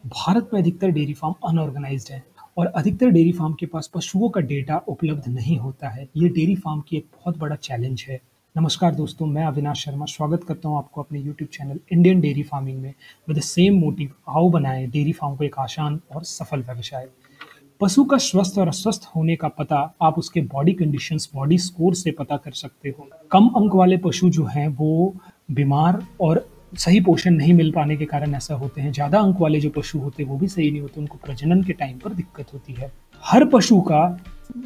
भारत में अधिकतर dairy farm unorganised हैं और अधिकतर डेयरी फार्म के पास पशुओं का डेटा उपलब्ध नहीं होता है। ये डेयरी फार्म की एक बहुत बड़ा चैलेंज है। नमस्कार दोस्तों, मैं अविनाश शर्मा स्वागत करता हूँ आपको अपने YouTube channel Indian dairy farming में। विद द सेम मोटिव, आओ बनाएं डेयरी फार्म को एक आसान और सफल व्यवसाय। पशु का स्वस्थ और अस्वस्थ होने का पता आप उसके बॉडी कंडीशंस, बॉडी स्कोर से पता कर सकते हो। कम अंक वाले पशु जो हैं वो बीमार और सही पोषण नहीं मिल पाने के कारण ऐसा होते हैं। ज़्यादा अंक वाले जो पशु होते हैं वो भी सही नहीं होते, उनको प्रजनन के टाइम पर दिक्कत होती है। हर पशु का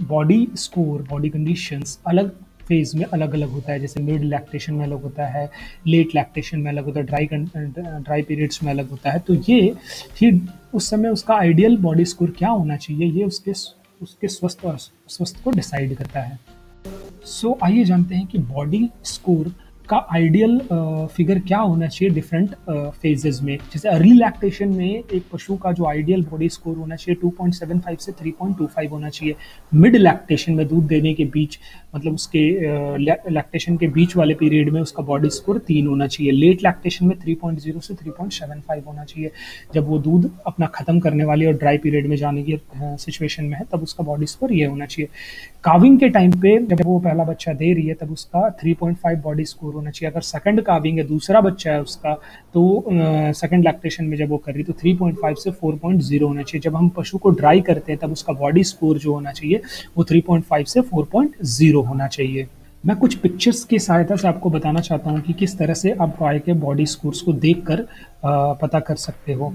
बॉडी स्कोर, बॉडी कंडीशंस अलग फेज में अलग अलग होता है। जैसे मिड लैक्टेशन में अलग होता है, लेट लैक्टेशन में अलग होता है, ड्राई पीरियड्स में अलग होता है। तो ये फिर उस समय उसका आइडियल बॉडी स्कोर क्या होना चाहिए, ये उसके स्वस्थ और अस्वस्थ को डिसाइड करता है। सो आइए जानते हैं कि बॉडी स्कोर का आइडियल फिगर क्या होना चाहिए डिफरेंट फेजेस में। जैसे अर्ली लैक्टेशन में एक पशु का जो आइडियल बॉडी स्कोर होना चाहिए 2.75 से 3.25 होना चाहिए। मिड लैक्टेशन में दूध देने के बीच, मतलब उसके लैक्टेशन के बीच वाले पीरियड में उसका बॉडी स्कोर 3 होना चाहिए। लेट लैक्टेशन में 3.0 से 3.75 होना चाहिए। जब वो दूध अपना खत्म करने वाली और ड्राई पीरियड में जाने की सिचुएशन में है तब उसका बॉडी स्कोर ये होना चाहिए। काविंग के टाइम पे जब वो पहला बच्चा दे रही है तब उसका 3.5 बॉडी स्कोर होना चाहिए। अगर सेकंड काविंग है, दूसरा बच्चा है उसका, तो सेकंड लैक्टेशन में जब वो कर रही तो 3.5 से 4.0 होना चाहिए। जब हम पशु को ड्राई करते हैं तब उसका बॉडी स्कोर जो होना चाहिए वो 3.5 से 4.0 होना चाहिए। मैं कुछ पिक्चर्स की सहायता से आपको बताना चाहता हूँ कि किस तरह से आप गाय के बॉडी स्कोर्स को देखकर पता कर सकते हो।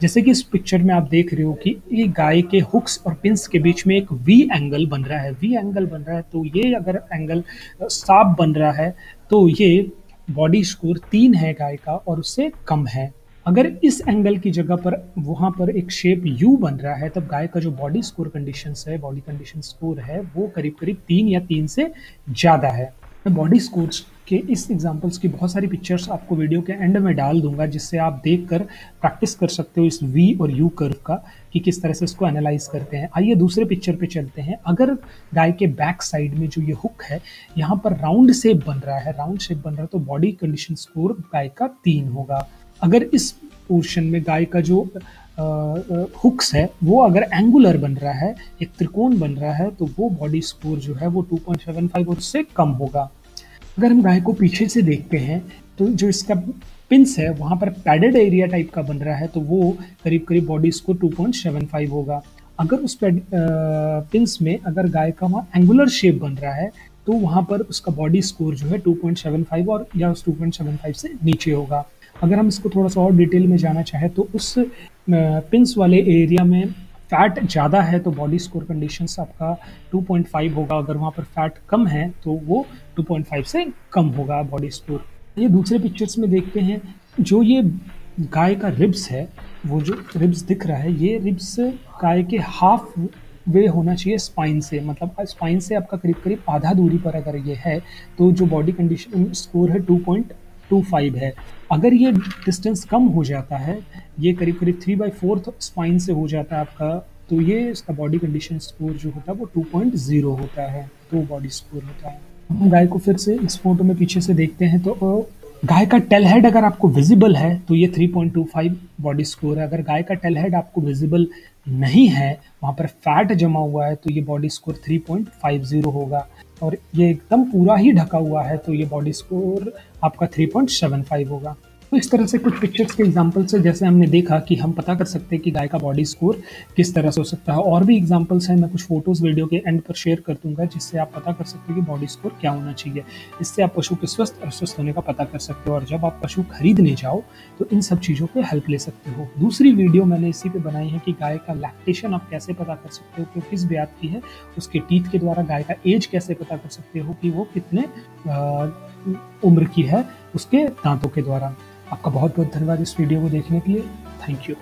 जैसे कि इस पिक्चर में आप देख रहे हो कि ये गाय के हुक्स और पिंस के बीच में एक वी एंगल बन रहा है। वी एंगल बन रहा है तो ये अगर एंगल साफ बन रहा है तो ये बॉडी स्कोर 3 है गाय का और उससे कम है। अगर इस एंगल की जगह पर वहाँ पर एक शेप यू बन रहा है तब गाय का जो बॉडी स्कोर कंडीशंस है, बॉडी कंडीशन स्कोर है, वो करीब करीब 3 या 3 से ज़्यादा है। मैं बॉडी स्कोर्स के इस एग्जांपल्स की बहुत सारी पिक्चर्स आपको वीडियो के एंड में डाल दूंगा, जिससे आप देखकर प्रैक्टिस कर सकते हो इस वी और यू कर्व का कि किस तरह से इसको एनालाइज करते हैं। आइए दूसरे पिक्चर पे चलते हैं। अगर गाय के बैक साइड में जो ये हुक है यहाँ पर राउंड शेप बन रहा है, तो बॉडी कंडीशन स्कोर गाय का 3 होगा। अगर इस पोर्शन में गाय का जो हुक्स है वो अगर एंगुलर बन रहा है, एक त्रिकोण बन रहा है, तो वो बॉडी स्कोर जो है वो 2.75 और उससे कम होगा। अगर हम गाय को पीछे से देखते हैं तो जो इसका पिंस है वहाँ पर पैडेड एरिया टाइप का बन रहा है, तो वो करीब करीब बॉडी स्कोर 2.75 होगा। अगर उस पिंस में अगर गाय का वहाँ एंगुलर शेप बन रहा है तो वहाँ पर उसका बॉडी स्कोर जो है 2.75 और या उस 2.75 से नीचे होगा। अगर हम इसको थोड़ा सा और डिटेल में जाना चाहें तो उस पिंस वाले एरिया में फैट ज़्यादा है तो बॉडी स्कोर कंडीशंस आपका 2.5 होगा। अगर वहाँ पर फैट कम है तो वो 2.5 से कम होगा बॉडी स्कोर। ये दूसरे पिक्चर्स में देखते हैं, जो ये गाय का रिब्स है, वो जो रिब्स दिख रहा है, ये रिब्स गाय के हाफ वे होना चाहिए स्पाइन से। मतलब स्पाइन से आपका करीब करीब आधा दूरी पर अगर ये है तो जो बॉडी कंडीशन स्कोर है 2.25 है। अगर ये डिस्टेंस कम हो जाता है, ये करीब करीब 3/4 स्पाइन से हो जाता है आपका, तो ये इसका बॉडी कंडीशन स्कोर जो होता है वो 2.0 होता है, तो बॉडी स्कोर होता है। हम गाय को फिर से इस फोटो में पीछे से देखते हैं तो गाय का टेल हेड अगर आपको विजिबल है तो ये 3.25 बॉडी स्कोर है। अगर गाय का टेल हेड आपको विजिबल नहीं है, वहाँ पर फैट जमा हुआ है, तो ये बॉडी स्कोर 3.50 होगा। और ये एकदम पूरा ही ढका हुआ है तो ये बॉडी स्कोर आपका 3.75 होगा। तो इस तरह से कुछ पिक्चर्स के एग्जांपल से जैसे हमने देखा कि हम पता कर सकते हैं कि गाय का बॉडी स्कोर किस तरह से हो सकता है। और भी एग्जांपल्स हैं, मैं कुछ फोटोज़ वीडियो के एंड पर शेयर कर दूंगा जिससे आप पता कर सकते हैं कि बॉडी स्कोर क्या होना चाहिए। इससे आप पशु के स्वस्थ और अस्वस्थ होने का पता कर सकते हो और जब आप पशु खरीदने जाओ तो इन सब चीज़ों पर हेल्प ले सकते हो। दूसरी वीडियो मैंने इसी पर बनाई है कि गाय का लैक्टेशन आप कैसे पता कर सकते हो कि किस ब्यात की है, उसके टीथ के द्वारा गाय का एज कैसे पता कर सकते हो कि वो कितने उम्र की है उसके दांतों के द्वारा। आपका बहुत बहुत धन्यवाद इस वीडियो को देखने के लिए। Thank you.